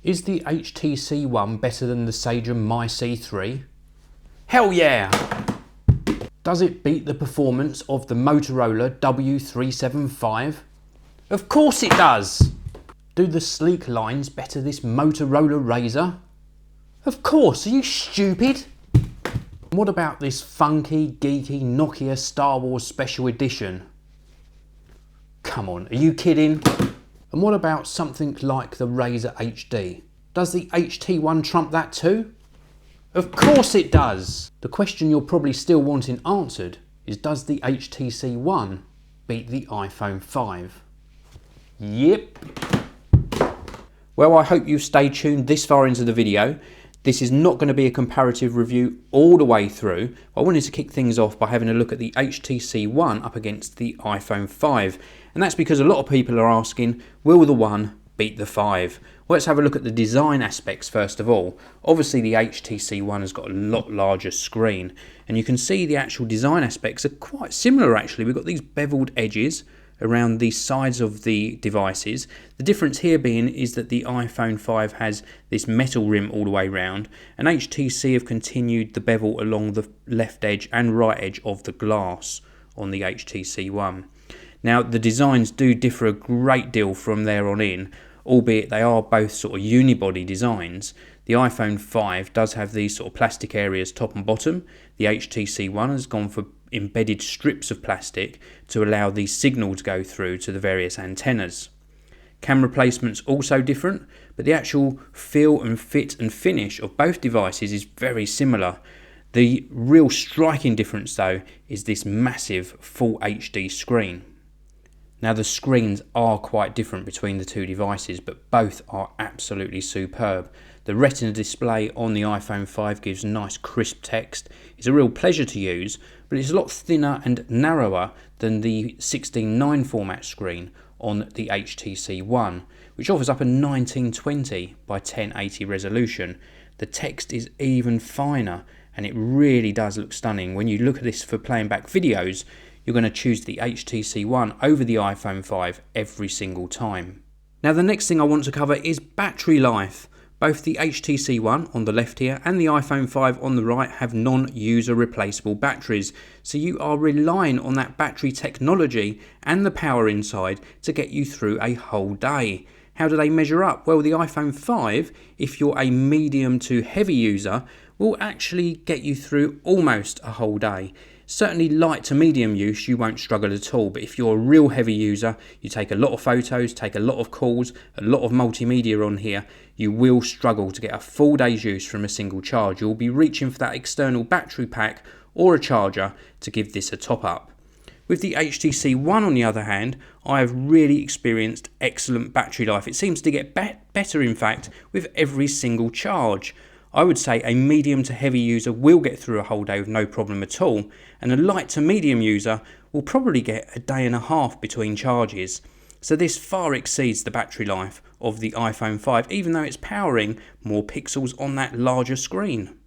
Is the HTC One better than the Sage My C3? Hell yeah! Does it beat the performance of the Motorola W375? Of course it does! Do the sleek lines better this Motorola Razr? Of course, are you stupid? What about this funky, geeky Nokia Star Wars Special Edition? Come on, are you kidding? And what about something like the Razr HD? Does the HT1 trump that too? Of course it does! The question you're probably still wanting answered is, does the HTC One beat the iPhone 5? Yep. Well, I hope you've stayed tuned this far into the video. This is not going to be a comparative review all the way through. I wanted to kick things off by having a look at the HTC One up against the iPhone 5. And that's because a lot of people are asking, will the One beat the 5? Well, let's have a look at the design aspects first of all. Obviously the HTC One has got a lot larger screen, and you can see the actual design aspects are quite similar actually. We've got these beveled edges around the sides of the devices. The difference here being is that the iPhone 5 has this metal rim all the way around, and HTC have continued the bevel along the left edge and right edge of the glass on the HTC One. Now the designs do differ a great deal from there on in, albeit they are both sort of unibody designs. The iPhone 5 does have these sort of plastic areas top and bottom. The HTC One has gone for embedded strips of plastic to allow the signal to go through to the various antennas. Camera placement's also different, but the actual feel and fit and finish of both devices is very similar. The real striking difference though is this massive full HD screen. Now the screens are quite different between the two devices, but both are absolutely superb. The Retina display on the iPhone 5 gives nice crisp text. It's a real pleasure to use, but it's a lot thinner and narrower than the 16:9 format screen on the HTC One, which offers up a 1920 by 1080 resolution. The text is even finer, and it really does look stunning. When you look at this for playing back videos, you're going to choose the HTC One over the iPhone 5 every single time. Now the next thing I want to cover is battery life. Both the HTC One on the left here and the iPhone 5 on the right have non-user replaceable batteries, so you are relying on that battery technology and the power inside to get you through a whole day. How do they measure up? Well, the iPhone 5, if you're a medium to heavy user, will actually get you through almost a whole day. Certainly light to medium use you won't struggle at all, but if you're a real heavy user, you take a lot of photos, take a lot of calls, a lot of multimedia on here, you will struggle to get a full day's use from a single charge. You'll be reaching for that external battery pack or a charger to give this a top up. With the HTC One on the other hand, I have really experienced excellent battery life. It seems to get better in fact with every single charge. I would say a medium to heavy user will get through a whole day with no problem at all, and a light to medium user will probably get a day and a half between charges. So this far exceeds the battery life of the iPhone 5, even though it's powering more pixels on that larger screen.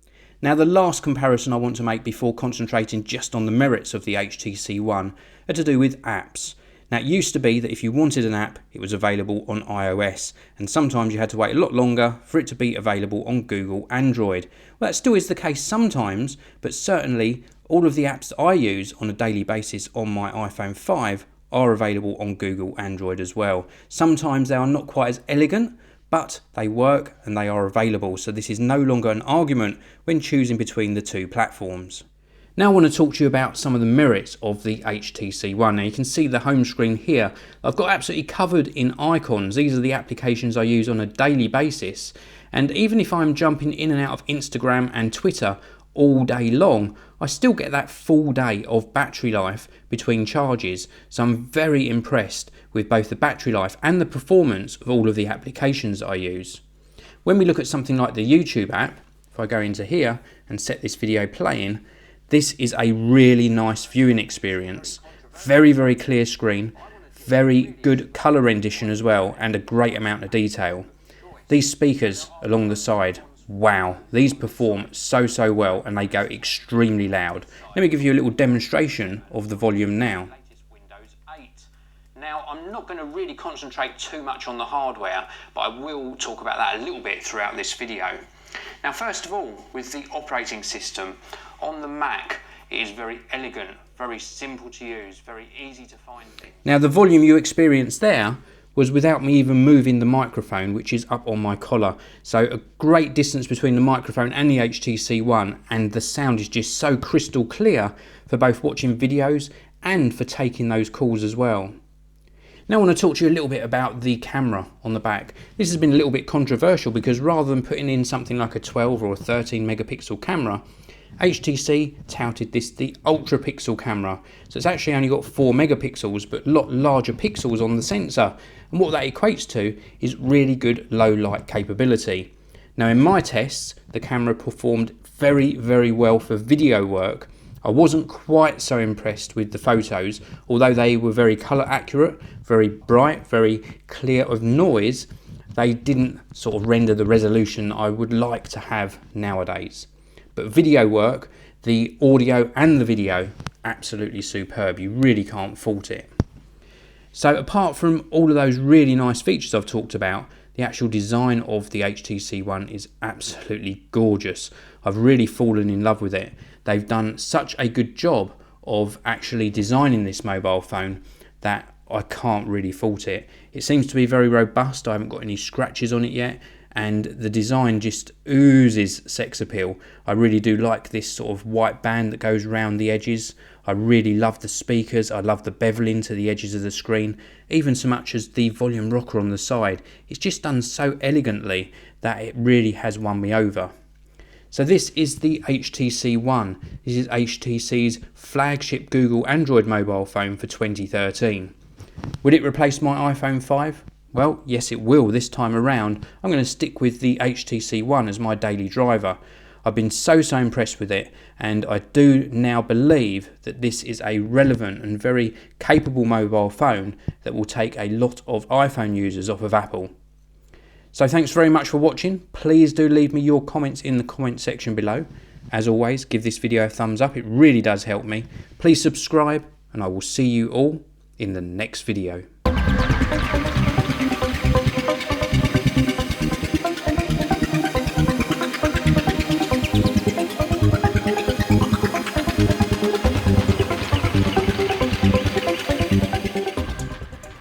Now the last comparison I want to make before concentrating just on the merits of the HTC One are to do with apps. Now it used to be that if you wanted an app, it was available on iOS, and sometimes you had to wait a lot longer for it to be available on Google Android. Well, that still is the case sometimes, but certainly all of the apps that I use on a daily basis on my iPhone 5 are available on Google Android as well. Sometimes they are not quite as elegant, but they work and they are available, so this is no longer an argument when choosing between the two platforms. Now I want to talk to you about some of the merits of the HTC One. Now you can see the home screen here. I've got absolutely covered in icons. These are the applications I use on a daily basis. And even if I'm jumping in and out of Instagram and Twitter all day long, I still get that full day of battery life between charges. So I'm very impressed with both the battery life and the performance of all of the applications I use. When we look at something like the YouTube app, if I go into here and set this video playing, this is a really nice viewing experience. Very, very clear screen, very good colour rendition as well, and a great amount of detail. These speakers along the side, wow, these perform so well, and they go extremely loud. Let me give you a little demonstration of the volume now. Now, I'm not going to really concentrate too much on the hardware, but I will talk about that a little bit throughout this video. Now, first of all, with the operating system, on the Mac, it is very elegant, very simple to use, very easy to find things. Now, the volume you experienced there was without me even moving the microphone, which is up on my collar. So a great distance between the microphone and the HTC One, and the sound is just so crystal clear for both watching videos and for taking those calls as well. Now I want to talk to you a little bit about the camera on the back. This has been a little bit controversial because rather than putting in something like a 12 or a 13 megapixel camera, HTC touted this the ultra pixel camera. So it's actually only got 4 megapixels but a lot larger pixels on the sensor, and what that equates to is really good low light capability. Now in my tests the camera performed very well for video work. I wasn't quite so impressed with the photos, although they were very colour accurate, very bright, very clear of noise. They didn't sort of render the resolution I would like to have nowadays. But video work, the audio and the video, absolutely superb. You really can't fault it. So apart from all of those really nice features I've talked about, the actual design of the HTC One is absolutely gorgeous. I've really fallen in love with it. They've done such a good job of actually designing this mobile phone that I can't really fault it. It seems to be very robust. I haven't got any scratches on it yet, and the design just oozes sex appeal. I really do like this sort of white band that goes around the edges. I really love the speakers. I love the beveling to the edges of the screen, even so much as the volume rocker on the side. It's just done so elegantly that it really has won me over. So this is the HTC One. This is HTC's flagship Google Android mobile phone for 2013. Would it replace my iPhone 5? Well, yes it will this time around. I'm going to stick with the HTC One as my daily driver. I've been so impressed with it, and I do now believe that this is a relevant and very capable mobile phone that will take a lot of iPhone users off of Apple. So thanks very much for watching. Please do leave me your comments in the comment section below. As always, give this video a thumbs up. It really does help me. Please subscribe, and I will see you all in the next video.